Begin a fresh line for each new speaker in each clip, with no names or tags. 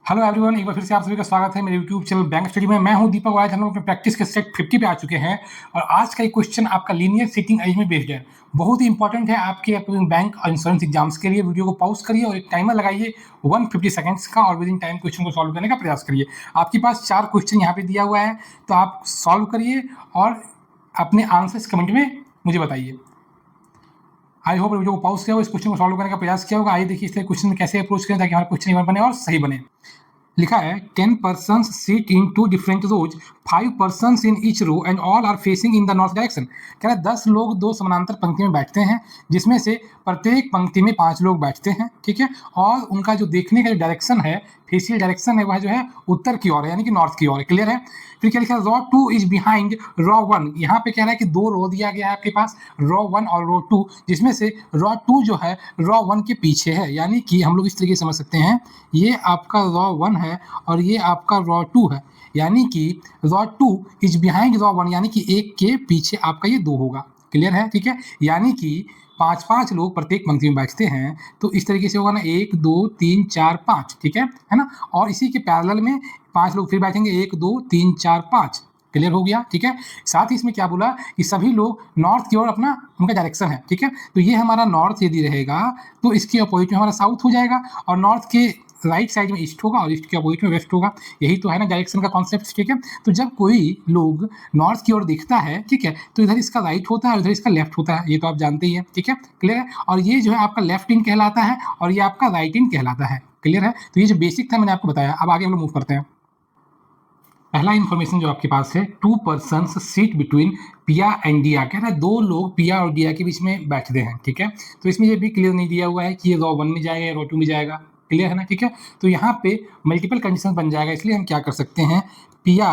Hello everyone, एक बार फिर से आप सभी का स्वागत है मेरे यूट्यूब चैनल बैंक स्टडी में। मैं हूं दीपक। आज हम लोग अपने प्रैक्टिस के सेट 50 पे आ चुके हैं और आज का एक क्वेश्चन आपका लीनियर सीटिंग एज में बेस्ड है। बहुत ही इंपॉर्टेंट है आपके बैंक और इंश्योरेंस एग्जाम्स के लिए। वीडियो को पॉज करिए और एक टाइमर लगाइए 150 सेकंड्स का और विद इन टाइम क्वेश्चन को सॉल्व करने का प्रयास करिए। आपके पास 4 क्वेश्चन यहाँ पे दिया हुआ है, तो आप सॉल्व करिए और अपने आंसर्स कमेंट में मुझे बताइए। आई होप वीडियो को पॉज किया हो, इस क्वेश्चन को सॉल्व करने का प्रयास किया होगा। आइए देखिए इस क्वेश्चन कैसे अप्रोच करें ताकि हमारा क्वेश्चन एक बने और सही बने। लिखा है 10 persons sit in 2 different rows, 5 persons in each row and all are facing in the north direction। कह रहा है 10 लोग 2 समानांतर पंक्ति में बैठते हैं जिसमें से प्रत्येक पंक्ति में 5 लोग बैठते हैं, ठीक है। और उनका जो देखने का जो डायरेक्शन है, फेसियल डायरेक्शन है, वह जो है उत्तर की ओर है, यानी कि नॉर्थ की ओर है। क्लियर है। फिर क्या लिखा है, रो 2 इज बिहाइंड रो 1। यहाँ पे कह रहा है कि 2 रो दिया गया है आपके पास, रो 1 और रो 2, जिसमें से रो 2 जो है रो 1 के पीछे है। यानी कि हम लोग इस तरीके से समझ सकते हैं, ये आपका रो 1 है और ये आपका रो 2 है, यानी कि रो 2 इज बिहाइंड रो 1, यानी कि एक के पीछे आपका ये 2 होगा। क्लियर है, ठीक है। यानी कि 5-5 लोग प्रत्येक पंक्ति में बैठते हैं, तो इस तरीके से होगा ना, 1 2 3 4 5, ठीक है ना। और इसी के पैरेलल में 5 लोग फिर बैठेंगे, 1 2 3 4 5। क्लियर हो गया, ठीक है। साथ ही इसमें क्या बोला कि सभी लोग नॉर्थ की ओर अपना उनका डायरेक्शन है, ठीक है। तो ये हमारा नॉर्थ यदि रहेगा तो इसके अपोजिट में हमारा साउथ हो जाएगा, और नॉर्थ के राइट साइड में ईस्ट होगा और ईस्ट के अपोजिट में वेस्ट होगा। यही तो है ना डायरेक्शन का कॉन्सेप्ट, ठीक है। तो जब कोई लोग नॉर्थ की ओर दिखता है, ठीक है, तो इधर इसका राइट होता है और इधर इसका लेफ्ट होता है, ये तो आप जानते ही हैं, ठीक है। क्लियर है। और ये जो है आपका लेफ्ट इन कहलाता है और ये आपका राइट इन कहलाता है। क्लियर है। तो ये जो बेसिक था मैंने आपको बताया। अब आगे हम लोग मूव करते हैं। पहला इन्फॉर्मेशन जो आपके पास है, 2 पर्सन्स सीट बिटवीन पिया एंड डिया। कह रहा है 2 लोग पिया और डिया के बीच में बैठते हैं, ठीक है। तो इसमें ये भी क्लियर नहीं दिया हुआ है कि ये रो 1 में जाएगा या रो 2 में जाएगा। क्लियर है ना, ठीक है। तो यहाँ पे मल्टीपल कंडीशन बन जाएगा, इसलिए हम क्या कर सकते हैं, पिया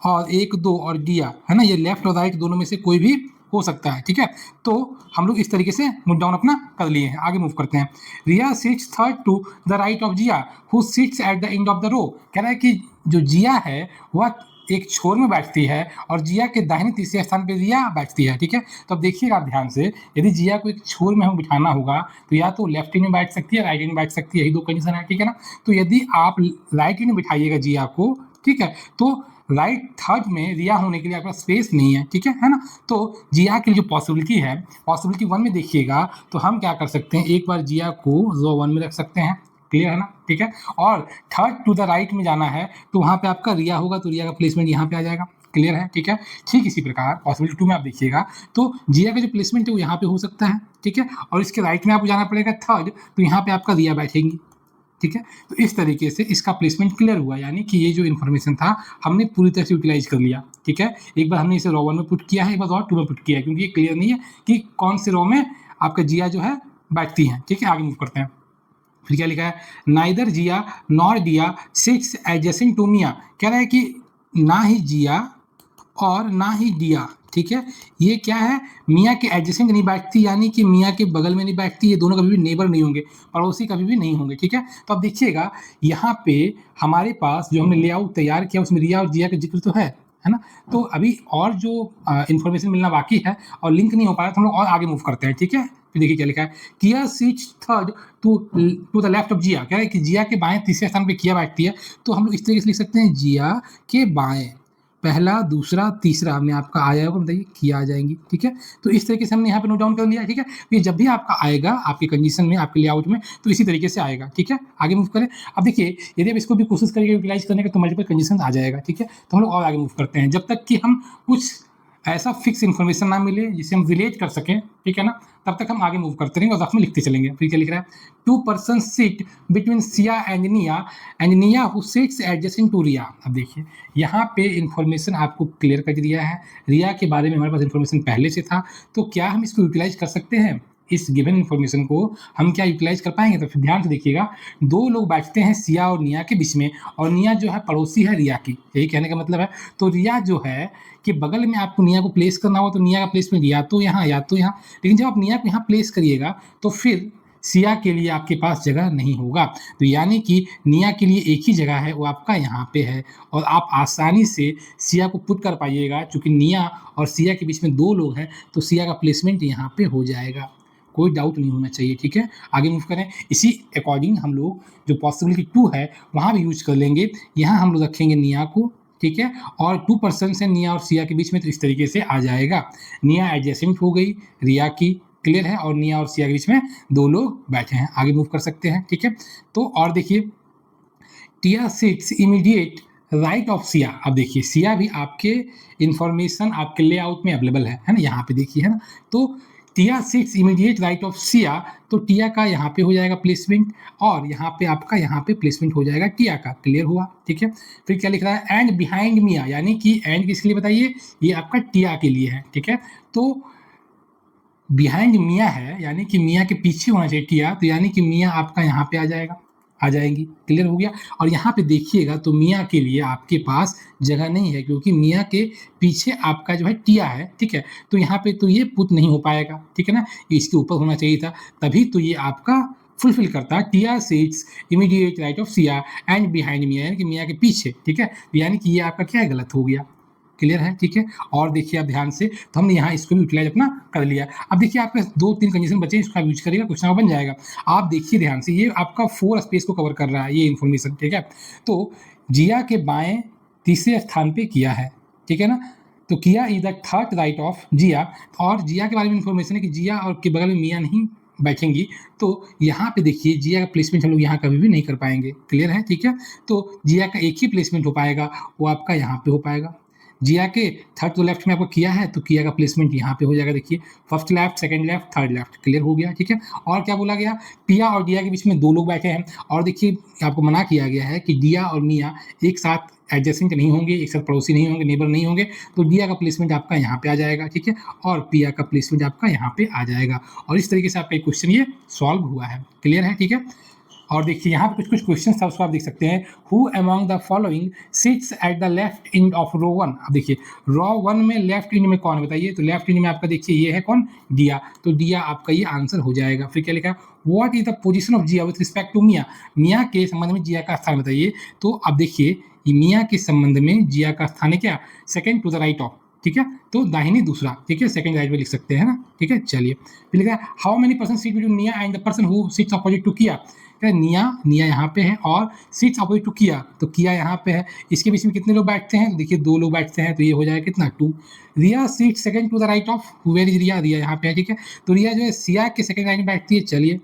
और 1 2 और डिया, है ना, ये लेफ्ट और राइट दोनों में से कोई भी हो सकता है, ठीक है। तो हम लोग इस तरीके से नोट डाउन अपना कर लिए हैं। आगे मूव करते हैं। Riya sits third to the right of Jiya who sits at the end of the row. कह रहा है कि जो जिया है वह एक छोर में बैठती है और जिया के दाहिने तीसरे स्थान पे रिया बैठती है, ठीक है। तो अब देखिएगा आप ध्यान से, यदि जिया को एक छोर में हमें बिठाना होगा तो या तो लेफ्ट में बैठ सकती है, राइट में बैठ सकती है, यही 2 कंडीशन है, ठीक है ना। तो यदि आप राइट में बिठाइएगा जिया को, ठीक है, तो राइट थर्ड में रिया होने के लिए आपका स्पेस नहीं है, ठीक है ना। तो जिया की जो पॉसिबिलिटी है, पॉसिबिलिटी 1 में देखिएगा तो हम क्या कर सकते हैं, एक बार जिया को रो 1 में रख सकते हैं। क्लियर है ना, ठीक है। और थर्ड टू द राइट में जाना है तो वहाँ पे आपका रिया होगा, तो रिया का प्लेसमेंट यहाँ पे आ जाएगा। क्लियर है, ठीक है। ठीक इसी प्रकार पॉसिबिलिटी 2 में आप देखिएगा तो जिया का जो प्लेसमेंट है वो यहाँ पे हो सकता है, ठीक है। और इसके राइट में आपको जाना पड़ेगा थर्ड, तो यहाँ पे आपका रिया बैठेंगी, ठीक है। तो इस तरीके से इसका प्लेसमेंट क्लियर हुआ, यानी कि ये जो इन्फॉर्मेशन था हमने पूरी तरह से यूटिलाइज कर लिया, ठीक है। एक बार हमने इसे रो 1 में पुट किया है, एक बार रो 2 में पुट किया है, क्योंकि ये क्लियर नहीं है कि कौन से रो में आपका जिया जो है बैठती है, ठीक है। आगे मूव करते हैं। फिर क्या लिखा है, नाइदर जिया नॉर डिया सिट्स एडजेसेंट टू मिया। कह रहा है कि ना ही जिया और ना ही डिया, ठीक है, ये क्या है, मियाँ के एडजेसेंट नहीं बैठती, यानी कि मियाँ के बगल में नहीं बैठती। ये दोनों कभी भी नेबर नहीं होंगे, पड़ोसी कभी भी नहीं होंगे, ठीक है। तो अब देखिएगा यहाँ पे हमारे पास जो हमने लेआउट तैयार किया उसमें रिया और जिया का जिक्र तो है ना। तो अभी और जो इन्फॉर्मेशन मिलना बाकी है और लिंक नहीं हो पाया, तो हम लोग और आगे मूव करते हैं, ठीक है। फिर देखिए क्या लिखा है, Kiya sits third to the left of Jiya. कह रहा है कि जिया के बाएं तीसरे स्थान पे किया बैठती है, तो हम लोग इस तरीके से लिख सकते हैं, जिया के बाएं पहला दूसरा तीसरा में आपका आया होगा, बताइए किया आ जाएंगी, ठीक है। तो इस तरीके से हमने यहाँ पे नोट डाउन कर लिया, ठीक है। ये जब भी आपका आएगा आपकी कंडीशन में, आपके लेआउट में, तो इसी तरीके से आएगा, ठीक है। आगे मूव करें। अब देखिए यदि आप इसको भी कोशिश करेंगे यूटिलाइज करने का तो मल्टीपल कंडीशन आ जाएगा, ठीक है। तो हम लोग और आगे मूव करते हैं, जब तक कि हम कुछ ऐसा फिक्स इन्फॉर्मेशन ना मिले जिसे हम रिलेट कर सकें, ठीक है ना, तब तक हम आगे मूव करते रहेंगे और रफ में लिखते चलेंगे। फिर क्या लिख रहा है, 2 person seat between Siya and निया हु सिट्स एडजेसेंट टू रिया। अब देखिए यहाँ पे इन्फॉर्मेशन आपको क्लियर कर दिया है, रिया के बारे में हमारे पास इन्फॉर्मेशन पहले से था, तो क्या हम इसको यूटिलाइज कर सकते हैं, इस गिवन इन्फॉर्मेशन को हम क्या यूटिलाइज कर पाएंगे। तो फिर ध्यान से देखिएगा, 2 लोग बैठते हैं सिया और निया के बीच में, और निया जो है पड़ोसी है रिया की, यही कहने का मतलब है। तो रिया जो है कि बगल में आपको निया को प्लेस करना हो, तो निया का प्लेसमेंट या तो यहाँ या तो यहाँ, लेकिन जब आप निया को यहाँ प्लेस करिएगा तो फिर सिया के लिए आपके पास जगह नहीं होगा। तो यानी कि निया के लिए एक ही जगह है, वो आपका यहाँ पे है, और आप आसानी से सिया को पुट कर पाइएगा। चूँकि निया और सिया के बीच में 2 लोग हैं तो सिया का प्लेसमेंट यहाँ पे हो जाएगा। कोई डाउट नहीं होना चाहिए, ठीक है। आगे मूव करें, इसी अकॉर्डिंग हम लोग जो पॉसिबिलिटी 2 है वहाँ भी यूज़ कर लेंगे। यहाँ हम लोग रखेंगे निया को, ठीक है, और 2 पर्सन है निया और सिया के बीच में, तो इस तरीके से आ जाएगा। निया एडजेसेंट हो गई रिया की, क्लियर है, और निया और सिया के बीच में 2 लोग बैठे हैं। आगे मूव कर सकते हैं, ठीक है। तो और देखिए, Tiya sits immediate right of Siya. अब देखिए सिया भी आपके इंफॉर्मेशन आपके लेआउट में अवेलेबल है ना, यहाँ पे देखिए, है ना। तो Tiya sits immediate right of Siya, तो टिया का यहाँ पे हो जाएगा प्लेसमेंट, और यहाँ पे आपका यहाँ पे प्लेसमेंट हो जाएगा टिया का, क्लियर हुआ, ठीक है। फिर क्या लिख रहा है, एंड बिहाइंड मिया, यानी कि एंड किसके लिए बताइए, ये आपका टिया के लिए है, ठीक है। तो बिहाइंड मिया है, यानी कि मिया के पीछे होना चाहिए टिया, तो यानी कि मिया आपका यहाँ पे आ जाएंगी, क्लियर हो गया। और यहाँ पे देखिएगा तो मिया के लिए आपके पास जगह नहीं है, क्योंकि मिया के पीछे आपका जो है टिया है, ठीक है। तो यहाँ पे तो ये पुट नहीं हो पाएगा, ठीक है ना, इसके ऊपर होना चाहिए था, तभी तो ये आपका फुलफिल करता है। Tiya sits immediate right of Siya and behind Miya, यानी कि मिया के पीछे, ठीक है। यानी कि ये आपका क्या है, गलत हो गया, क्लियर है, ठीक है। और देखिए आप ध्यान से, तो हमने यहाँ इसको भी यूटिलाइज अपना कर लिया। अब देखिए आपके 2-3 कंडीशन बचे, इसको आप यूज करिएगा, क्वेश्चन बन जाएगा। आप देखिए ध्यान से, ये आपका 4 स्पेस को कवर कर रहा है ये इन्फॉर्मेशन, ठीक है। तो जिया के बाएं तीसरे स्थान पे किया है, ठीक है ना। तो Kiya is the third right of Jiya, और जिया के बारे में इन्फॉर्मेशन है कि जिया और के बगल में मिया नहीं बैठेंगी, तो यहाँ पे देखिए जिया का प्लेसमेंट हम लोग यहाँ कभी भी नहीं कर पाएंगे, क्लियर है, ठीक है। तो जिया का एक ही प्लेसमेंट हो पाएगा, वो आपका यहाँ पे हो पाएगा। जिया के थर्ड टू लेफ्ट में आपको किया है, तो किया का प्लेसमेंट यहाँ पे हो जाएगा, देखिए first left, second left, third left, clear हो गया, ठीक है। और क्या बोला गया, पिया और डिया के बीच में 2 लोग बैठे हैं, और देखिए आपको मना किया गया है कि डिया और मिया एक साथ एडजेसेंट नहीं होंगे, एक साथ पड़ोसी नहीं होंगे, नेबर नहीं होंगे, तो डिया का प्लेसमेंट आपका यहाँ पे आ जाएगा, ठीक है, और पिया का प्लेसमेंट आपका यहाँ पे आ जाएगा। और इस तरीके से आपका एक क्वेश्चन ये सॉल्व हुआ है, क्लियर है, ठीक है। और देखिए यहाँ पे कुछ क्वेश्चन था, उसको आप देख सकते हैं। Who among the following sits at the left end of row 1। अब देखिए रो 1 में लेफ्ट एंड में कौन है बताइए, तो लेफ्ट एंड में आपका देखिए ये है कौन, डिया, तो डिया आपका ये आंसर हो जाएगा। फिर क्या लिखा है, what is the position of Jiya with respect to Miya, Miya के संबंध में जिया का स्थान बताइए। तो अब देखिए मिया के संबंध में जिया का स्थान है क्या, second to the right of, ठीक है, तो दाहिने दूसरा, ठीक है, सेकंड राइट में लिख सकते हैं ना, ठीक है। चलिए फिर लिखा है, how many person seat between Niya and the person who sits opposite to Kiya. Niya यहाँ पे है और सिट्स अपोजिट टू किया, तो किया यहाँ पे है, इसके बीच में कितने लोग बैठते हैं, देखिए 2 लोग बैठते हैं, तो ये हो जाएगा कितना 2। Riya seat second to the right of, where is Riya, Riya यहाँ पे है, ठीक है। तो रिया जो है सिया के सेकंड राइट में बैठती है, चलिए,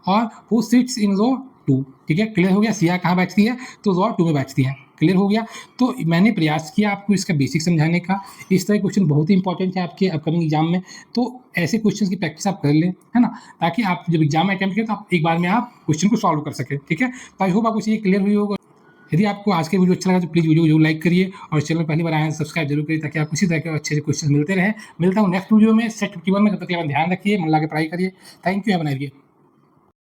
और हु सिट्स इन रो 2, ठीक है, क्लियर हो गया। सिया कहाँ बैठती है, तो रो 2 में बैठती है, क्लियर हो गया। तो मैंने प्रयास किया आपको इसका बेसिक समझाने का। इस तरह क्वेश्चन बहुत ही इंपॉर्टेंट है आपके अपकमिंग एग्जाम में, तो ऐसे क्वेश्चन की प्रैक्टिस आप कर लें, है ना, ताकि आप जब एग्जाम में अटेम्प्ट करें तो आप एक बार में आप क्वेश्चन को सॉल्व कर सकें, ठीक है। तो आई होप आपको ये क्लियर हुई होगा। यदि आपको आज के वीडियो अच्छा लगा तो प्लीज़ वीडियो जरूर लाइक करिए, और चैनल पहली बार आए हैं सब्सक्राइब जरूर करिए, ताकि आपको इसी तरह के अच्छे क्वेश्चन मिलते रहे। मिलता हूँ नेक्स्ट वीडियो में सेट 51 में, तब तक ध्यान रखिए, मन लगा के पढ़ाई करिए। Thank you, have a nice day.